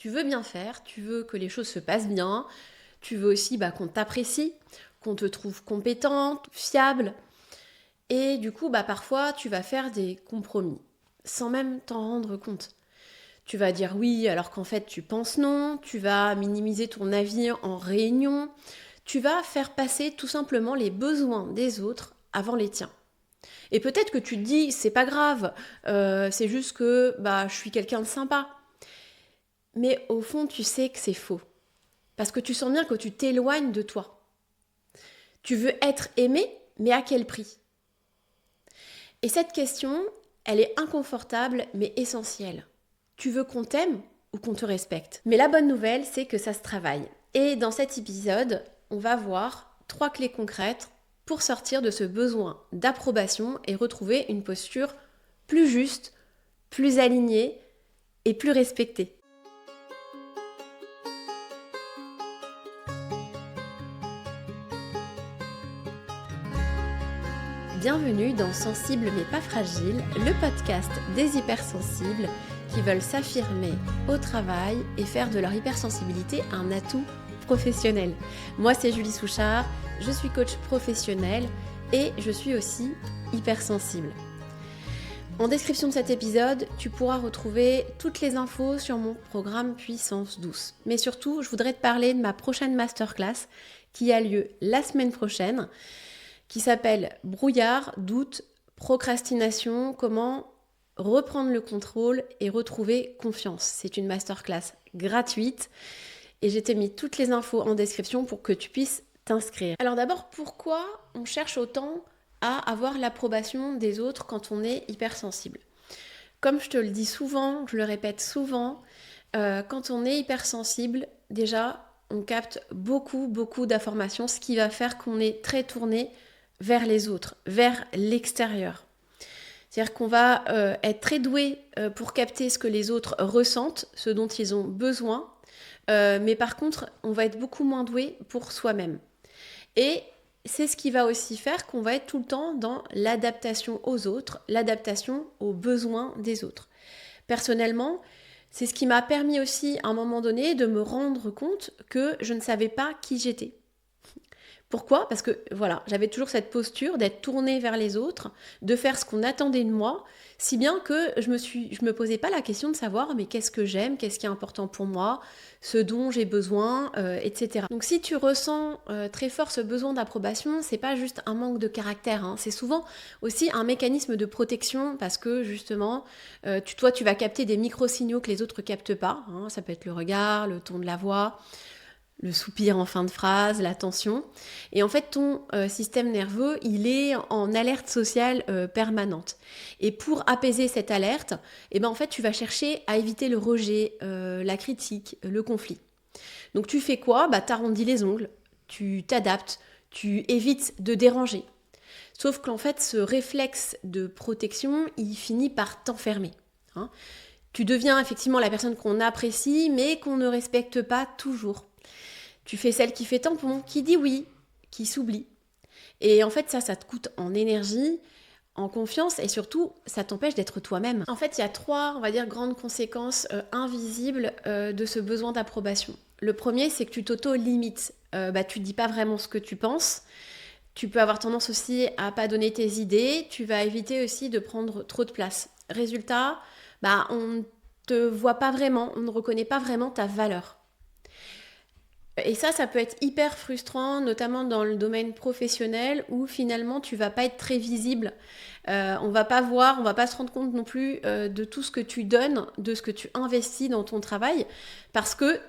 Tu veux bien faire, tu veux que les choses se passent bien, tu veux aussi qu'on t'apprécie, qu'on te trouve compétente, fiable. Et du coup, parfois, tu vas faire des compromis, sans même t'en rendre compte. Tu vas dire oui alors qu'en fait tu penses non, tu vas minimiser ton avis en réunion, tu vas faire passer tout simplement les besoins des autres avant les tiens. Et peut-être que tu te dis c'est pas grave, c'est juste que je suis quelqu'un de sympa. Mais au fond tu sais que c'est faux. Parce que tu sens bien que tu t'éloignes de toi. Tu veux être aimé, mais à quel prix? Et cette question, elle est inconfortable mais essentielle. Tu veux qu'on t'aime ou qu'on te respecte? Mais la bonne nouvelle, c'est que ça se travaille. Et dans cet épisode, on va voir 3 clés concrètes pour sortir de ce besoin d'approbation et retrouver une posture plus juste, plus alignée et plus respectée. Bienvenue dans Sensible mais pas fragile, le podcast des hypersensibles qui veulent s'affirmer au travail et faire de leur hypersensibilité un atout professionnel. Moi c'est Julie Souchard, je suis coach professionnel et je suis aussi hypersensible. En description de cet épisode, tu pourras retrouver toutes les infos sur mon programme Puissance Douce. Mais surtout, je voudrais te parler de ma prochaine masterclass qui a lieu la semaine prochaine, qui s'appelle Brouillard, doute, procrastination, comment reprendre le contrôle et retrouver confiance. C'est une masterclass gratuite et j'ai mis toutes les infos en description pour que tu puisses t'inscrire. Alors d'abord, pourquoi on cherche autant à avoir l'approbation des autres quand on est hypersensible? Comme je te le dis souvent, je le répète souvent, quand on est hypersensible, déjà, on capte beaucoup d'informations, ce qui va faire qu'on est très tourné vers les autres, vers l'extérieur. C'est-à-dire qu'on va être très doué pour capter ce que les autres ressentent, ce dont ils ont besoin, mais par contre, on va être beaucoup moins doué pour soi-même. Et c'est ce qui va aussi faire qu'on va être tout le temps dans l'adaptation aux autres, l'adaptation aux besoins des autres. Personnellement, c'est ce qui m'a permis aussi à un moment donné de me rendre compte que je ne savais pas qui j'étais. Pourquoi ? Parce que voilà, j'avais toujours cette posture d'être tournée vers les autres, de faire ce qu'on attendait de moi, si bien que je me posais pas la question de savoir mais qu'est-ce que j'aime, qu'est-ce qui est important pour moi, ce dont j'ai besoin, etc. Donc si tu ressens très fort ce besoin d'approbation, c'est pas juste un manque de caractère, c'est souvent aussi un mécanisme de protection parce que justement, toi tu vas capter des micro-signaux que les autres captent pas, ça peut être le regard, le ton de la voix, le soupir en fin de phrase, la tension. Et en fait, ton système nerveux, il est en alerte sociale permanente. Et pour apaiser cette alerte, en fait, tu vas chercher à éviter le rejet, la critique, le conflit. Donc tu fais quoi ? T'arrondis les ongles, tu t'adaptes, tu évites de déranger. Sauf qu'en fait, ce réflexe de protection, il finit par t'enfermer. Tu deviens effectivement la personne qu'on apprécie, mais qu'on ne respecte pas toujours. Tu fais celle qui fait tampon, qui dit oui, qui s'oublie. Et en fait, ça te coûte en énergie, en confiance et surtout, ça t'empêche d'être toi-même. En fait, il y a 3, on va dire, grandes conséquences invisibles de ce besoin d'approbation. Le premier, c'est que tu t'auto-limites. Tu dis pas vraiment ce que tu penses. Tu peux avoir tendance aussi à pas donner tes idées. Tu vas éviter aussi de prendre trop de place. Résultat, on ne te voit pas vraiment, on ne reconnaît pas vraiment ta valeur. Et ça peut être hyper frustrant, notamment dans le domaine professionnel où finalement tu vas pas être très visible. On va pas voir, on va pas se rendre compte non plus de tout ce que tu donnes, de ce que tu investis dans ton travail, parce que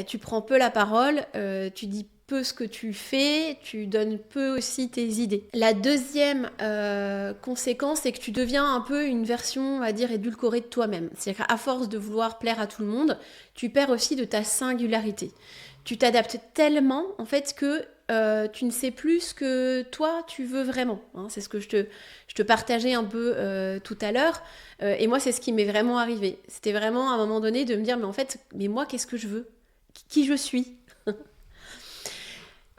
tu prends peu la parole, tu dis peu ce que tu fais, tu donnes peu aussi tes idées. La deuxième conséquence, c'est que tu deviens un peu une version, on va dire, édulcorée de toi-même. C'est-à-dire qu'à force de vouloir plaire à tout le monde, tu perds aussi de ta singularité. Tu t'adaptes tellement, en fait, que tu ne sais plus ce que toi, tu veux vraiment. C'est ce que je te partageais un peu tout à l'heure. Et moi, c'est ce qui m'est vraiment arrivé. C'était vraiment à un moment donné de me dire, mais en fait, mais moi, qu'est-ce que je veux ? Qui je suis ?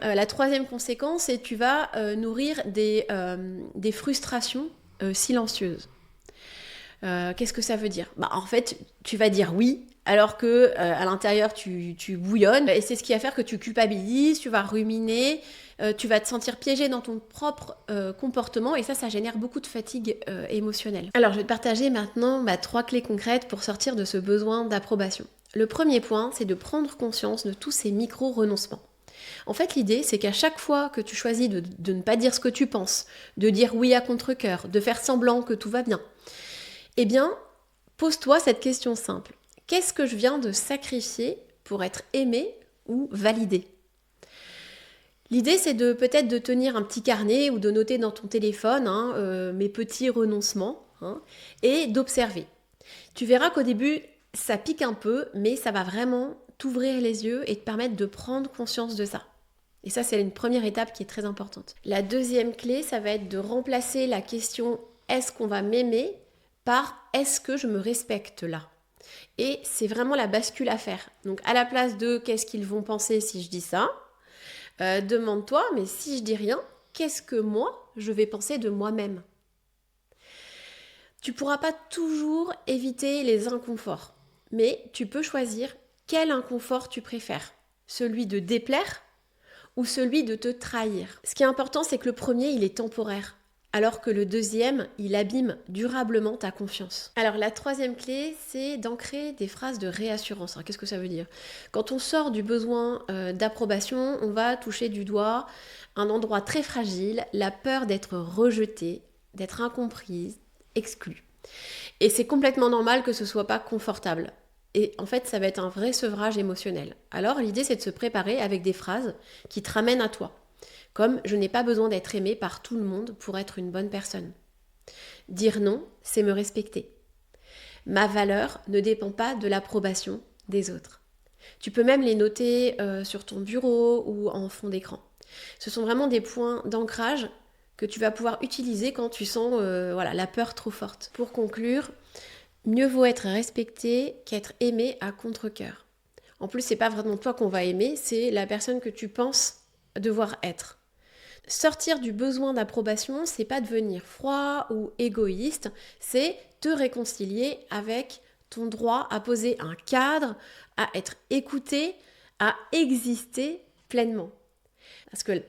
La troisième conséquence, c'est que tu vas nourrir des frustrations silencieuses. Qu'est-ce que ça veut dire ? En fait, tu vas dire oui, alors que à l'intérieur, tu bouillonnes. Et c'est ce qui va faire que tu culpabilises, tu vas ruminer, tu vas te sentir piégé dans ton propre comportement. Et ça génère beaucoup de fatigue émotionnelle. Alors, je vais te partager maintenant 3 clés concrètes pour sortir de ce besoin d'approbation. Le premier point, c'est de prendre conscience de tous ces micro-renoncements. En fait, l'idée, c'est qu'à chaque fois que tu choisis de ne pas dire ce que tu penses, de dire oui à contre-cœur, de faire semblant que tout va bien, eh bien, pose-toi cette question simple. Qu'est-ce que je viens de sacrifier pour être aimé ou validé ? L'idée, c'est peut-être de tenir un petit carnet ou de noter dans ton téléphone mes petits renoncements et d'observer. Tu verras qu'au début, ça pique un peu, mais ça va vraiment t'ouvrir les yeux et te permettre de prendre conscience de ça. Et ça, c'est une première étape qui est très importante. La deuxième clé, ça va être de remplacer la question « est-ce qu'on va m'aimer ?» par « est-ce que je me respecte là ?» Et c'est vraiment la bascule à faire. Donc à la place de « qu'est-ce qu'ils vont penser si je dis ça ?» demande-toi « mais si je dis rien, qu'est-ce que moi, je vais penser de moi-même ?» Tu ne pourras pas toujours éviter les inconforts, mais tu peux choisir quel inconfort tu préfères. Celui de déplaire ou celui de te trahir. Ce qui est important, c'est que le premier, il est temporaire, alors que le deuxième, il abîme durablement ta confiance. Alors la troisième clé, c'est d'ancrer des phrases de réassurance. Alors, qu'est-ce que ça veut dire ? Quand on sort du besoin d'approbation, on va toucher du doigt un endroit très fragile, la peur d'être rejetée, d'être incomprise, exclue. Et c'est complètement normal que ce soit pas confortable. Et en fait, ça va être un vrai sevrage émotionnel. Alors, l'idée, c'est de se préparer avec des phrases qui te ramènent à toi. Comme « je n'ai pas besoin d'être aimé par tout le monde pour être une bonne personne ». Dire non, c'est me respecter. Ma valeur ne dépend pas de l'approbation des autres. Tu peux même les noter sur ton bureau ou en fond d'écran. Ce sont vraiment des points d'ancrage que tu vas pouvoir utiliser quand tu sens la peur trop forte. Pour conclure, mieux vaut être respecté qu'être aimé à contre-cœur. En plus, c'est pas vraiment toi qu'on va aimer, c'est la personne que tu penses devoir être. Sortir du besoin d'approbation, c'est pas devenir froid ou égoïste, c'est te réconcilier avec ton droit à poser un cadre, à être écouté, à exister pleinement.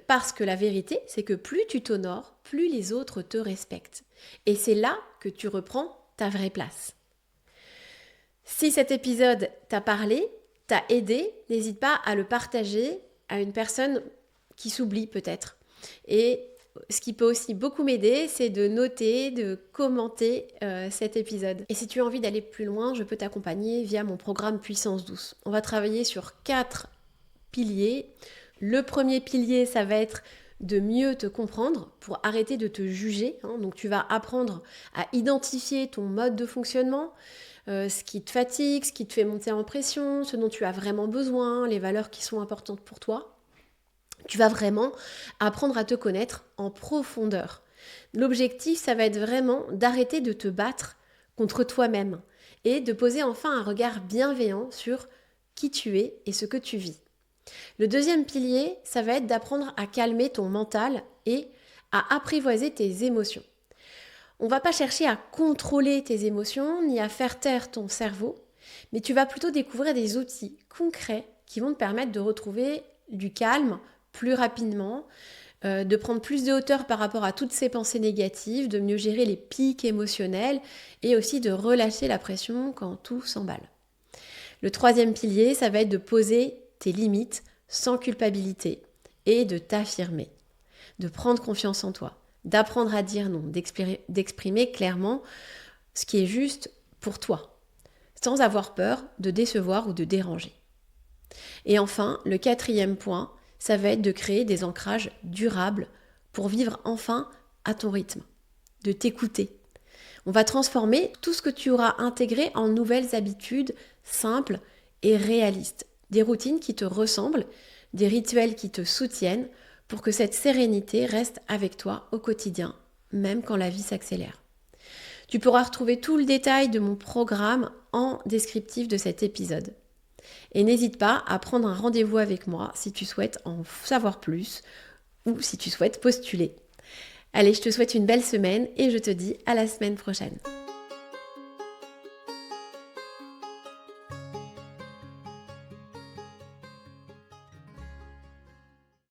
Parce que la vérité, c'est que plus tu t'honores, plus les autres te respectent. Et c'est là que tu reprends ta vraie place. Si cet épisode t'a parlé, t'a aidé, n'hésite pas à le partager à une personne qui s'oublie peut-être. Et ce qui peut aussi beaucoup m'aider, c'est de noter, de commenter cet épisode. Et si tu as envie d'aller plus loin, je peux t'accompagner via mon programme Puissance Douce. On va travailler sur 4 piliers. Le premier pilier, ça va être de mieux te comprendre pour arrêter de te juger. Donc tu vas apprendre à identifier ton mode de fonctionnement, ce qui te fatigue, ce qui te fait monter en pression, ce dont tu as vraiment besoin, les valeurs qui sont importantes pour toi. Tu vas vraiment apprendre à te connaître en profondeur. L'objectif, ça va être vraiment d'arrêter de te battre contre toi-même et de poser enfin un regard bienveillant sur qui tu es et ce que tu vis. Le deuxième pilier, ça va être d'apprendre à calmer ton mental et à apprivoiser tes émotions. On ne va pas chercher à contrôler tes émotions ni à faire taire ton cerveau, mais tu vas plutôt découvrir des outils concrets qui vont te permettre de retrouver du calme plus rapidement, de prendre plus de hauteur par rapport à toutes ces pensées négatives, de mieux gérer les pics émotionnels et aussi de relâcher la pression quand tout s'emballe. Le troisième pilier, ça va être de poser tes limites sans culpabilité et de t'affirmer, de prendre confiance en toi, d'apprendre à dire non, d'exprimer clairement ce qui est juste pour toi, sans avoir peur de décevoir ou de déranger. Et enfin, le quatrième point, ça va être de créer des ancrages durables pour vivre enfin à ton rythme, de t'écouter. On va transformer tout ce que tu auras intégré en nouvelles habitudes simples et réalistes. Des routines qui te ressemblent, des rituels qui te soutiennent pour que cette sérénité reste avec toi au quotidien, même quand la vie s'accélère. Tu pourras retrouver tout le détail de mon programme en descriptif de cet épisode. Et n'hésite pas à prendre un rendez-vous avec moi si tu souhaites en savoir plus ou si tu souhaites postuler. Allez, je te souhaite une belle semaine et je te dis à la semaine prochaine.